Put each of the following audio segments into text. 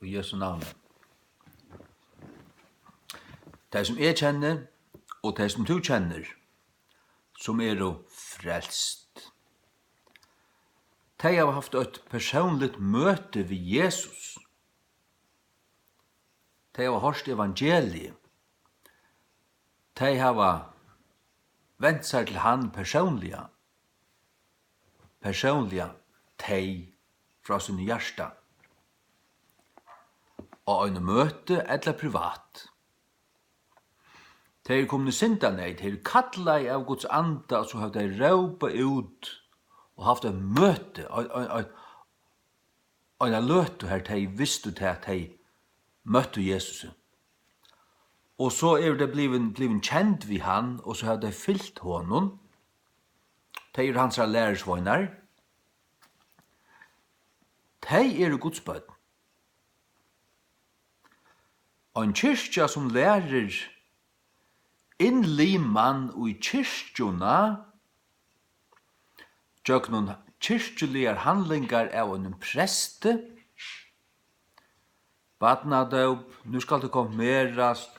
i Jesu navn. De som jeg kjenner, og de som du kjenner, som jo frelst. De har haft et personligt møte ved Jesus. De har hørt evangeliet. De har vendt seg til han personliga. Personliga, de fra sin hjärsta. Og en møte eller privat. De kommet synda nei, de kalla av Guds anda, og så har de råpa ut og haft en møte, en løte her, de visste til at de møtte Jesus. Og så det bliven kjent vid han, og så har de fyllt honom. De hans lærersvøgnar. De Guds bøtt. Og en kyrkja som lærer innlimann og i kyrkjuna, gjør noen kyrkjelige handlingar av en preste, badnadøp, nu skal det konfirmerast,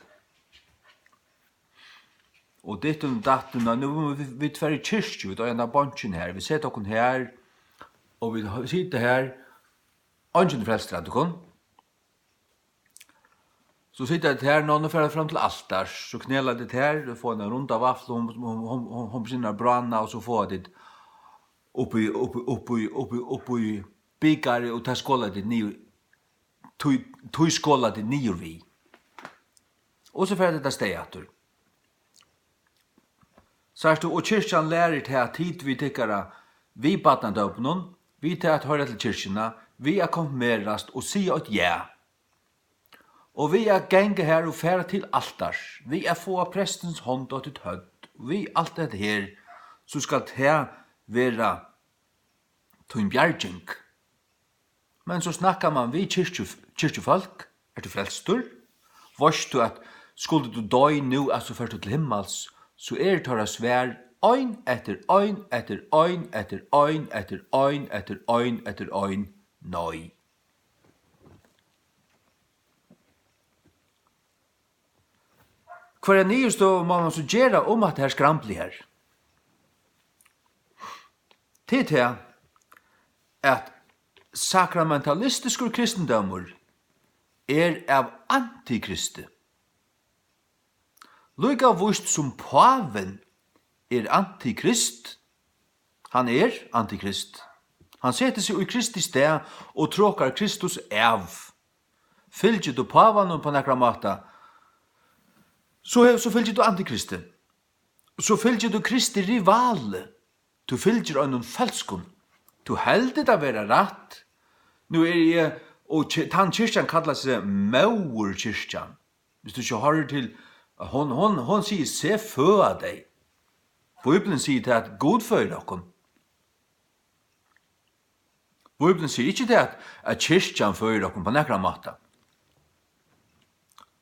og ditt og datten, nu vi tver i kyrkju, vi tar en av bonchen her, vi setter okkur her, og vi sitter her, ønsken frelstra, du kon. Så sitter det her, någon fører fram til altars, så knelar det her, du får en runda vaffel, hon begynner branna, og så får det oppi bygare, og ta skåla det nio, tog skåla det nio vi. Og så fører det stegatur. Sørst du, og kyrkjan lærer til at tid vi tykkara, vi badnadøpnån, vi til at høyre til kyrkjena, vi konfirmerast og sier et ja. Og vi genge her og færa til altars. Vi få av prestens hånd og til hødd. Vi alt det her, så skal det være til bjergjeng. Men så snakkar man vi kyrkjefolk, du frelstur? Vars du at skulle du døy nu, altså først til himmels, så det tar svær ein etter ein etter ein etter ein etter ein etter ein etter ein nei. Hver nyest då må man så gjøre om at det er skrampelig her. Tid til at sakramentalistiske kristendommer av antikristi. Lika vust som paven antikrist. Han antikrist. Han setter seg i Kristi sted og tråkar Kristus av. Fylgjer du paven på nekra måte, så fylgjer du antikristen. Så fylgjer du Kristi rivale. Du fylgjer av noen falskon. Du heldet av være rett. Nå jeg, og den kyrkjan kallar seg Maur-kyrkjan. Hvis du ikke hører til, hon sier, se føa deg. Bibelen sier til at god føy dere. Bibelen sier ikke til at kyrkjan føy dere på nekra måte.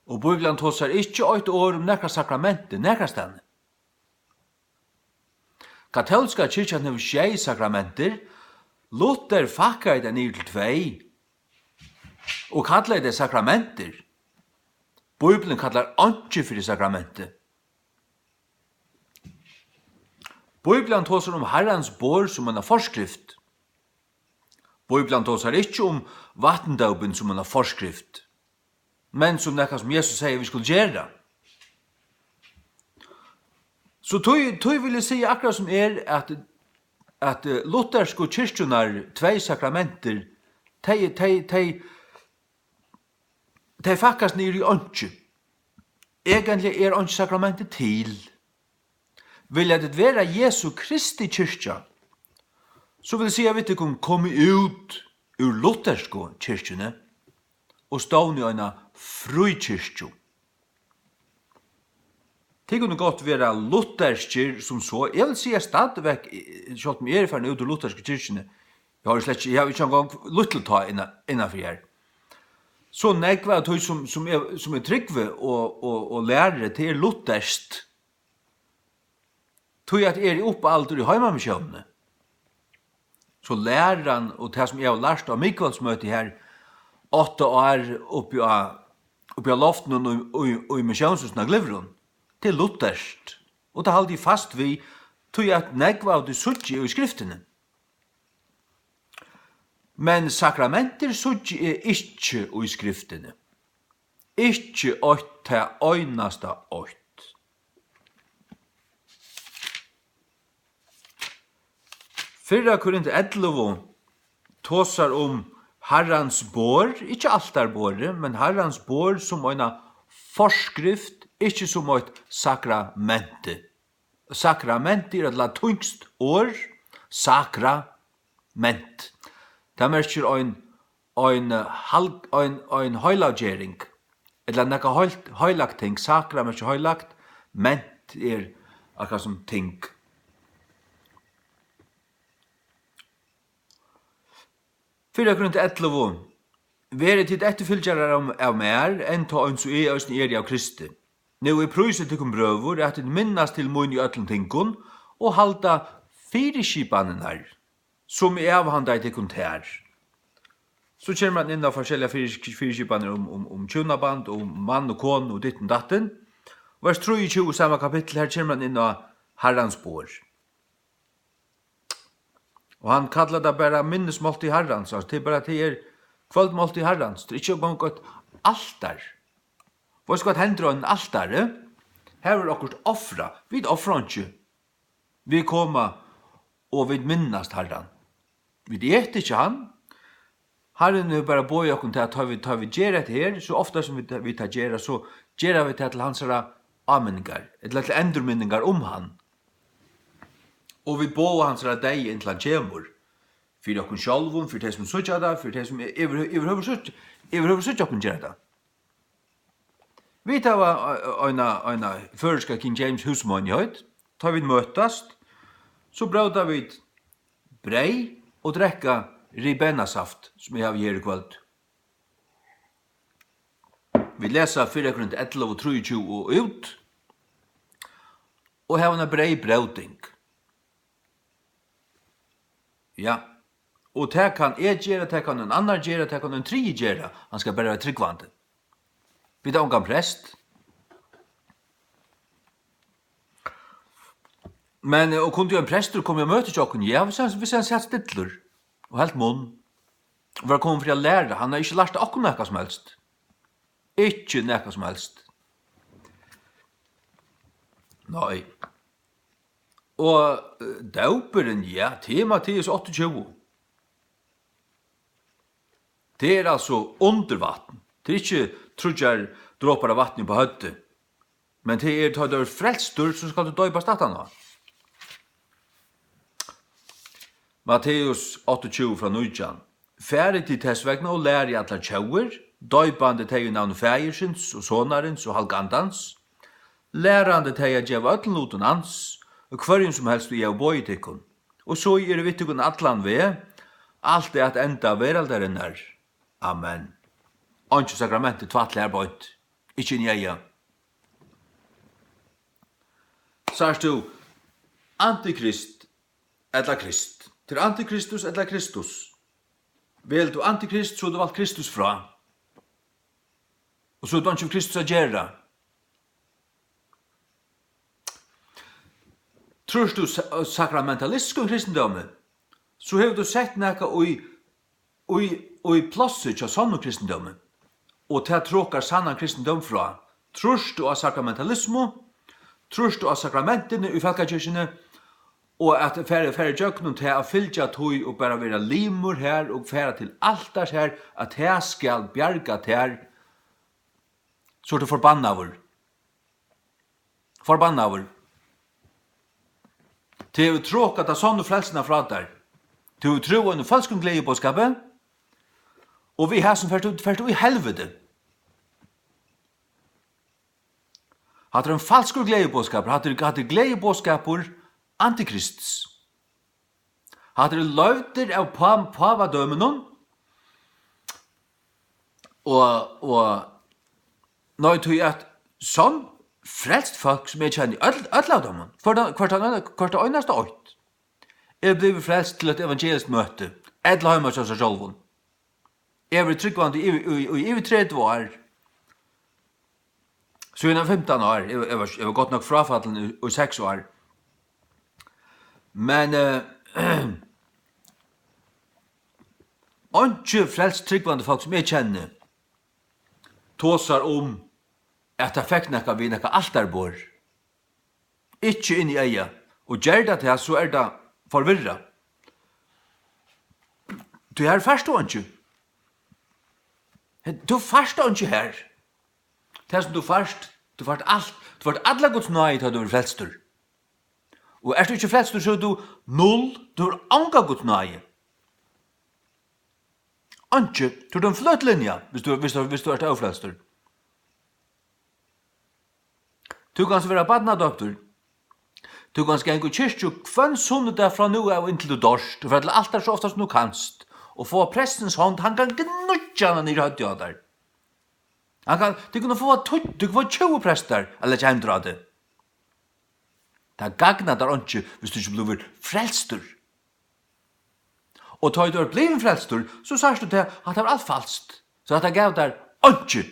Og Bibelen tåsar ikke eit år om nekra sakramentet, nekra stedene. Katolska kyrkjan har 6 sakramenter, Luther fakkar det ned til 2, og kallar det sakramenter. Bibelen kallar ikke for sakramentet. Bibelen tåsar om Herrens bor som en forskrift. Bibelen tåsar ikke om vattendaupen som en forskrift, men som nekka som Jesus sier vi skulle gjøre. Så tog vil jeg si akkurat som at luthersk og kyrkjunar 2 sakramenter, de fakkast nir i ønske. Egentlig ønske sakramentet til. Vil jeg det være Jesu Kristi kyrkja, så vil jeg si at vi ikke komme ut ur luthersk og kyrkjene og stående i en fri kyrkjo. Det kunne godt være luthersker som så. Jeg vil si at stadigvæk, selv om jeg ferdig ut ur lutherske kyrkjene, jeg har ikke engang luttelta innenfor her. Så nekva at som tryggve og lærere til lutherst, tog at oppe alder i heimamisjonene. Så læreren og det som jeg har lært av Mikvalsmøte her, 8 år oppi av loften og i misjonshusene glivron. Det er lutherst. Og det halde fast vi tog at negva av det sudji i skriftene. Men sakramenter sudji ikkje i skriftene. Ikkje ått til øynasta ått. Fyrra Korint 11 tåsar Herrans bår, ikkje altarbåret, men Herrans bår som en forskrift, ikkje som et sakramente. Sakrament er et latungst år, sakrament. Det merker en høylavgjering, eller nekka høylagt ting, sakra merker høylagt, ment er akkurat som ting. Fyrra Korint 11. Vere tid etterfylgjarar av mer, enn ta en så øyne er av Kristi. Nå er pryset til brøver, at det minnas til mun i ötlen tingun, og halda fyrirskipanen her, som er avhanda i tikkun her. Så kommer man inn av forskjellige fyrirskipaner om tjunaband, om mann og kon og ditten datten. Vers 23 samme kapittel, her kommer man inn av Herrans bår. Og han kallar det bara minnesmålt i Herrans, altså det er bara til kvöldmålt i Herrans, det er ikke engang et altar. Hva skal hendre en altare? Her er okkur offra, vi offra ikke. Vi koma og vi minnast Herran. Vi etter ikke han. Herren er bara boi okkur til at tar vi gjerra etter her, så ofta som vi tar gjerra, så gjerra vi til hans avminningar, eller til endurminningar han. Og vi bo hans deg inntil han kjemur. Fyrir okkur sjálfum, fyrir þeir som sutja det, fyrir þeir som yfirhøver sutja okkur gjerra det. Vi tar en føreska King James husmann i høyt, tar vi møtast, så brauda vi brei og drekka ribenasaft, som jeg har her i kvöld. Vi lesa 4 Korint 11 og 23 og ut, og hava en brei brauding. Ja, og det kan jeg gjøre, det kan en annan gjøre, det kan en tredje gjøre. Han skal bare være tryggvande. Vi tar unga prest. Men, og kunne jo en prester komme og møte tjokken? Ja, hvis han satt stidler, og helt munn. Var kommet for å lære, han har ikke lært akkur nekka som helst. Ikke nekka som helst. Nei. Og dauperen, ja, til Matteus 28. Det er altså under vatten. Det er ikke trudjar dråpar av vatten på høtte. Men det er tar du frelstur, så skal du døypa statan av. Matteus 28 fra Nujan. Fære til tessvegna og lære i atla tjauer, døypande teg i navn fægersins og sonarins og halgandans, lærande teg a djeva ötlen uten ans, og hverjum som helst vi av boi tikkun. Og så er vi tikkun atlan ved, alt er at enda veraldaren er. Amen. Anki sakramentet tvattlig er bort. Ikke njeia. Sars du, antikrist eller krist. Til antikristus eller Kristus. Vel du antikrist, så du valgt Kristus fra. Og så er du ikke Kristus a gjerra. Tror du sakramentalistisk kristendom, så har du sett nekka og i plasset til sann kristendom, og til at tråkar sann kristendom fra. Tror du av sakramentalismo, tror du av sakramentene i folkekirkene, og at færre jøknen til å fylja tog og bare være limur her, og færre til altars her, at jeg skal bjerga til her, så er det forbannavur. Forbannavur. Til å tråka at sånne frelsene fra der, til å tro en falsk glede på skapet, og vi har som først i helvete. Hatt en falsk glede på skapet, hatt glede på skapet antikrists. Hatt løvder av pavadømenen, og når jeg tog at sånn frelst folk som jeg kjenner i ødeladommen, hvert øyneste åkt, er blevet frelst til et evangelisk møte, edla høyma seg sjølven. Evig tryggvande i 30 år. Så innan 15 år, jeg var godt nok frafallen i 6 år. Men ikke frelst tryggvande folk som jeg kjenner tåsar om at jeg fikk nekka vi nekka altarbor. Ikke inn i eia. Og gjør det til så det forvirra. Du her forstår ikke. Du forstår ikke her. Det som du fast alt. Du fast alla Guds nøye til du er frelstur. Og er du ikke frelstur, så er du null. Du er anga Guds nøye. Anke, du er en fløtlinja, hvis du er avfrelstur. Du kan være badnadoktor. Du kan skjenke kyrkju kvann sundag fra nu av inntil du dorst, for at alt så ofta som du kanst, og få prestens hånd, han kan gnutja han i rødja der. Du kan få 20 prester, eller ikke hendra det. Det gagna der ikke, hvis du ikke blir frelstur. Og da du er blivit frelstur, så sier du til at det var alt falskt. Så at det gav der ikke.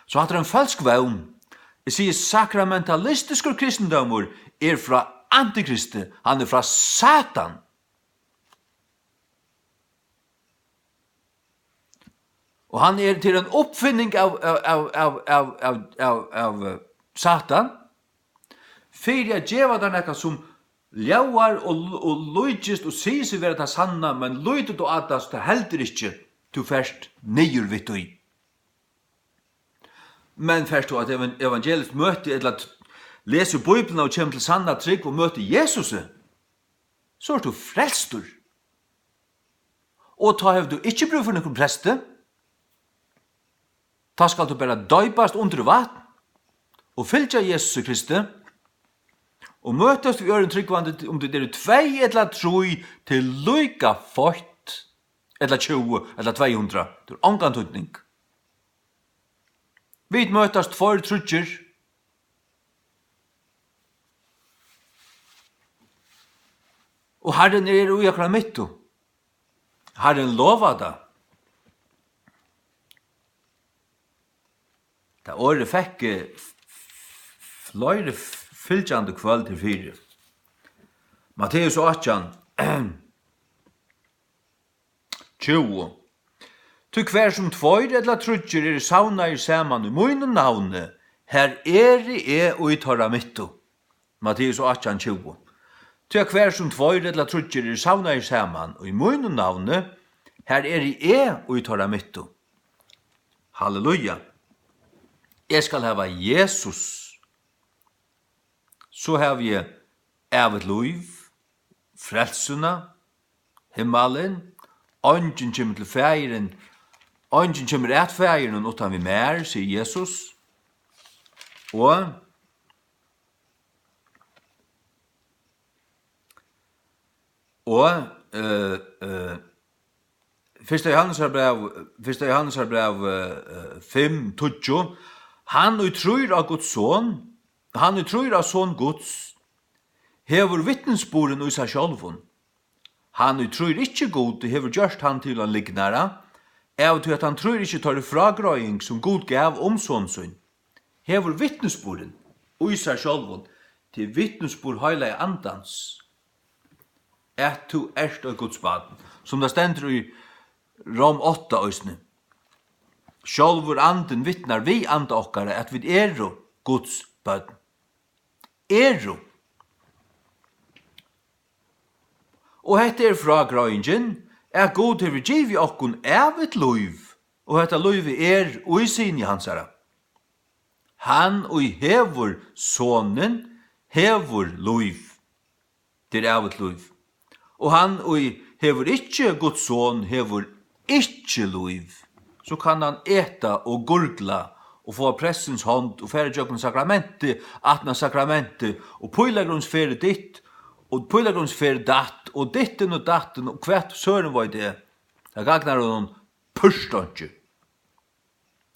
Så at det er en falsk vevn. Jeg sier sakramentalistisk kristendommer er fra antikristi, han er fra Satan. Og han er til en oppfinning av Satan, for jeg gjeva der nekka som ljauar og lujtjist og sier seg være det sanna, men lujtet og atast det heldur ikke du først nyer vitt og i. Men først du at evangelisk møte, eller at leser Bibelen og kommer til sanna trygg og møter Jesus, så er du frelstur. Og ta hev du ikke brug for noen preste, ta skal du bare døypast under vatten, og fylgja Jesus Kristi, og møtast vi øren tryggvande om det er 2 eller 3 til lyka fort, eller 20 eller 200, det er angantutning. Vi møtast for trutjer, og Herren er ui akkurat mittu. Herren lova det. Det året fikk flere fylgjande kvöld til 4. Matteus 18, 20. Tu hver som 2 eller 3 sauna i saman i mun og navne, her er og i torra mittu. Matteus 18, 20. Tu hver som 2 eller 3 sauna i saman i mun og navne, her er og i torra mittu. Halleluja. Jeg skal hava Jesus. Så har vi evet liv, frelsuna, himmelen, ånden kommer til feiren, ånden kommer et feiren utan vi mer, sier Jesus. Og Fyrsta Johannes brev 5, 20, han utrur av Guds son, han utrur av son Guds, hever vittnesboren i seg sjálfun. Han utrur ikkje god, hever gjørst han til han lignara, av til at han tror ikkje tar fragrøying som god gav om sonsun. Hever vittnesboren i seg sjálfun, til vittnesbor heila i andans, at du erst av Guds baden, som det stender i Rom 8 òsne. Sjálvur anden vittnar vi anda okkara at vi Guds bønn. Og hette fra grøyingen, god til vi giv i okkun evet luiv, og hette luiv og i sin i hansara. Han og hevur sonen hevur luiv, til evet luiv. Og han og hevur ikkje Guds son hevur ikkje luiv. Så kan han äta og gurgla og få pressens hånd og fære jøkken sakramentet, atna sakramentet, og pøylagrunnsfære ditt, og pøylagrunnsfære datt, og ditten og datten, og hvert søren var det. Det gagnar noen pørståndje.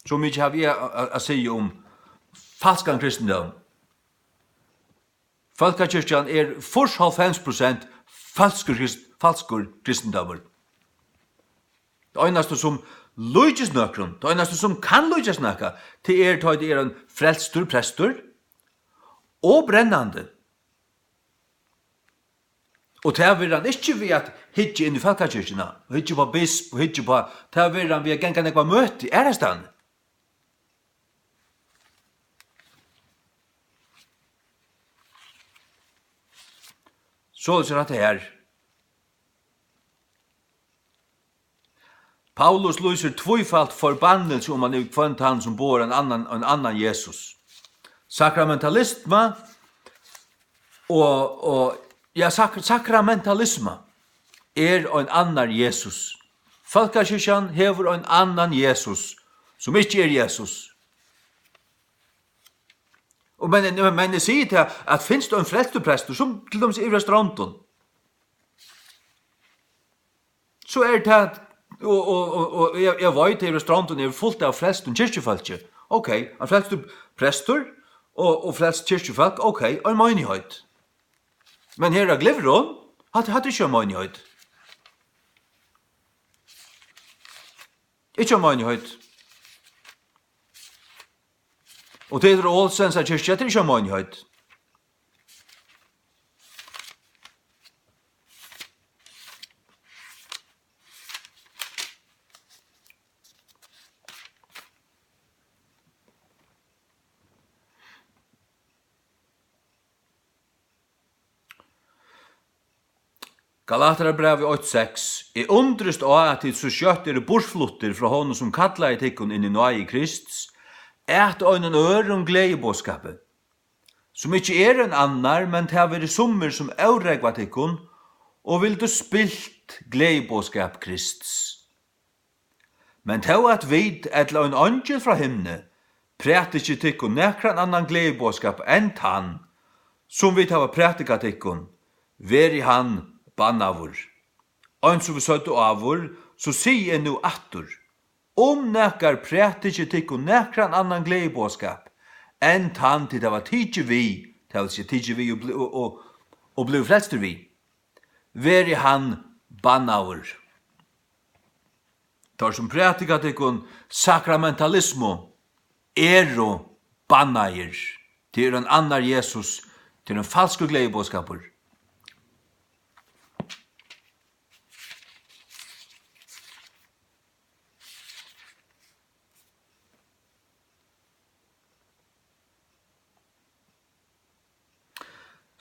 Så mykje har vi å si om falskan kristendom. Folkekyrkjan 95% falskur kristendomur. Det einaste som lujus nøkron, det einaste som kan lujus nøkka, til det er en frelstur prestur, og brennande. Og det vil han ikke ved at hitje inn i falkakirkina, hitje på bisp, og hitje på, det vil han ved at genka nekva møte i ærestan. Så er det her. Paulus lyser tvøyfalt forbannelse om han er kvant han som bor en annan Jesus. Sakramentalisme og sakramentalisme er en annan Jesus. Folkekirken hever en annan Jesus som ikke er Jesus. Og men jeg sier til at finnes det en frelsteprester som til dem i restauranten, så er det og jeg vet i restauranten er fullt av frelst og kyrkjefolk. Ok, en frelst prester og frelst kyrkjefolk, ok, og en menighet. Men her er Glivron, hadde ikke en menighet. Ikke en menighet. Og det er Ålsens av kyrkja, det er ikke en menighet. Galaterbrevet 8:6. Jeg undrest av at det så kjøtt er bortflutter fra honom som kallar i tikkun inn i nøye i Krists, et øynen øren gledebåskapet, som ikke er en annar, men til å være sommer som avregva tikkun, og vil du spilt gledebåskap Krists. Men til at vid et en angel fra himne, præt ikke tikkun nekran annan gledebåskap enn han, som vi tar prætika tikkun, veri han bannavur. Og som vi søtte avur, så sier jeg nu attur, nekar præt ikke tikkun nekran annan gledebåskap, enn han til det var tidsi vi, til å si tidsi vi og ble frelster vi, veri han bannavur. Tar som prætika tikkun sakramentalismo, bannair, til en annar Jesus, til en falsk gledebåskapur.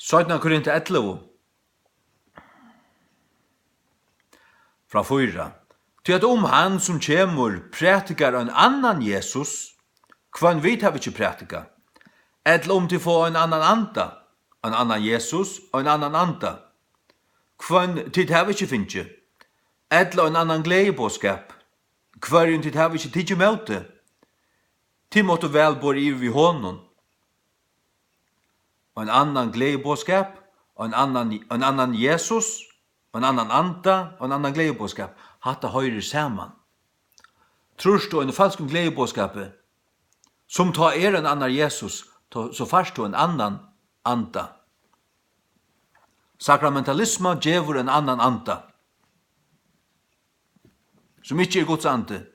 Søgna Korinther 11 fra 4. Til at han som kjemur prætikar en annan Jesus, kvann vit har vi ikke prætika, eller til få en annan anda, en annan Jesus og en annan anda, kvann tid har vi ikke finnje, eller en annan gledebåskap, kvarjen tid har vi ikke tidje møte, til måtte vel bor i vi hånden, og en annan gledebåskap, og en annan Jesus, og en annan anda, og en annan gledebåskap. Hatta høyrer saman. Trurst du en falsk gledebåskapet, som tar en annan Jesus, så farst du en annan anda. Sakramentalisme djevur en annan anda, som ikke er Guds ande.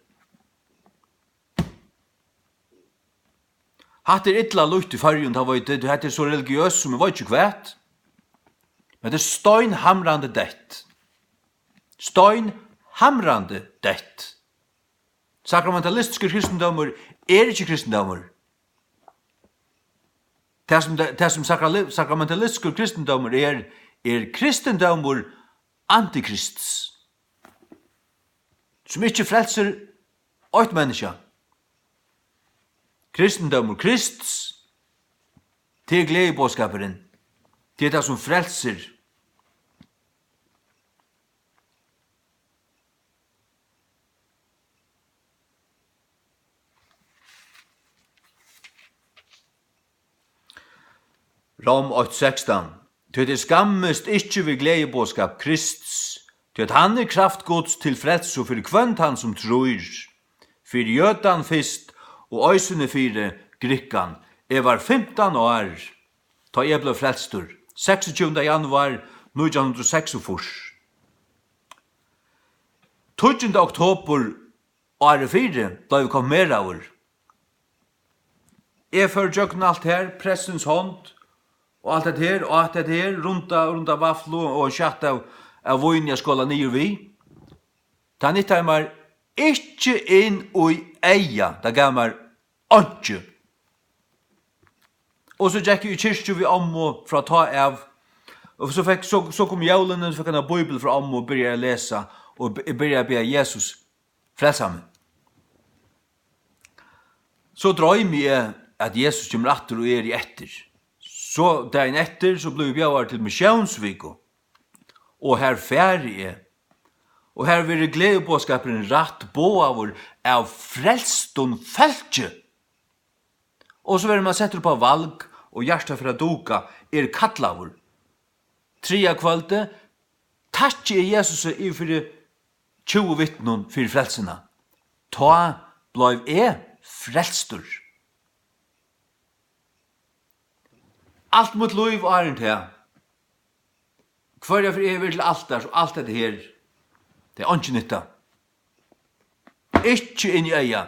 Hatt er illa lukt i fargen, det er så religiøst som jeg vet ikke hva. Men det er støynhamrande dett. Støynhamrande dett. Sakramentalistiske kristendommer er ikke kristendommer. Det som sakramentalistiske kristendommer er kristendommer antikrists. Som ikke frelser åt menneska. Kristendommer Krists til gledebåskaperen, til det som frelser. Rom 8:16. Til det skammest ikke ved gledebåskap Krists, til at han er kraftgods til frelse for kvønt han som tror, for jødan fyrst, og øysene fire grikkan. Jeg var 15 år, da jeg ble frelstur. 26. januar 1946. 12. oktober året 4 da vi kom mer av. Jeg fører jøkken alt her, pressens hånd, og alt det her, og alt det her, rundt av vaflo og kjatt av vøyn jeg skulle nye vi. Ta nytt her meg ikke inn og eia, da gav meg ikke. Og så gikk jeg i kyrkju vi ommo fra ta av, og så kom jævlen, så fikk han en bibel fra ommo og begynte å lese, og begynte å be Jesus frelsa meg. Så drømmer jeg at Jesus kommer atter og i etter. Så dagen etter så ble vi bjøver til Misjonsviko. Og her færre jeg. Og her vil gledebåskapen rett båavur av frelstun feltje. Og så vil man sette på valg og hjertet fra doka kallavur. 3 kvölde takk Jesus i for 20 vittnon for frelsena. Ta blei frelstur. Alt mot liv og æren til. Hver jeg for evig til altars og alt dette her. Det ikke nytta. Ikke inn i øya.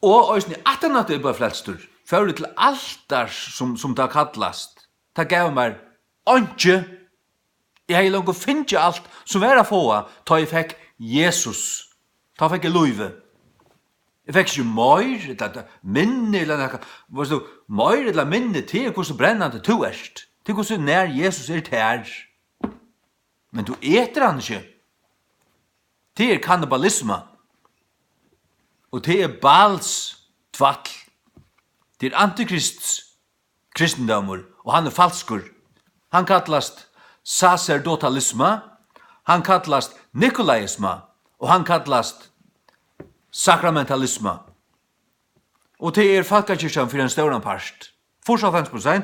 Og òsni, at han at det bare frelstur. Fyrir til altars som det kallast. Det gav meg ikke. Jeg har langt å finne alt som var å få ta jeg fikk Jesus. Ta fikk jeg løyve. Jeg fikk ikke møyr, eller minne, eller noe. Møyr eller minne til hvordan brennende du erst. Til hvordan nær Jesus tær. Men du eter han ikke. Det kannibalisme. Og det Baals tvatl. Det antikrists kristendommer, og han falskur. Han kallast sacerdotalisme, han kallast nikolaisme, og han kallast sakramentalisme. Og det falkakirkjan for en større part. 95%.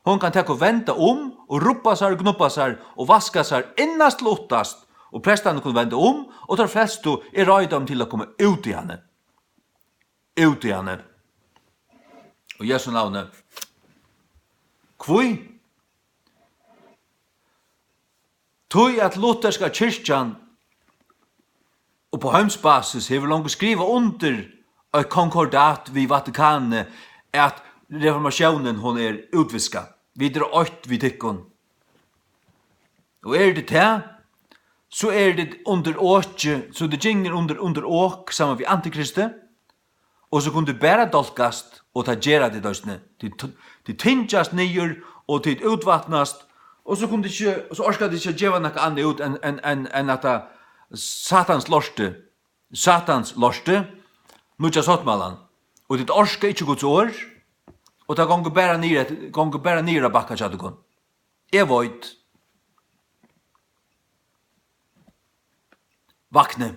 Hon kan ta og vente om, og ropa seg, gnuppa seg, og vaska seg innast til åttast, og prestene kunne vente om, og tar flest røyde om til å komme ut i henne. Ut i henne. Og Jesu navnet. Kvoi? Tøy at lutherska kyrkjan og på heimsbasis hever langt skriva under et konkordat vid Vatikanet at reformasjonen hon utviska. Videre 8 vid tikkun. Og det det, så det under åkje, så det gjenger under åk sammen med antikristi, og så kunne det bæra dolkast og ta gjerra det døsne. Det tingjast nyer, og det utvattnast, og så kunne det ikke, så orska det ikke djeva noe annet ut enn at Satans nudja sottmalan, og det orska ikke Guds år, og det gonger bæra nira bakka tjadukon. Jeg void. Vakne.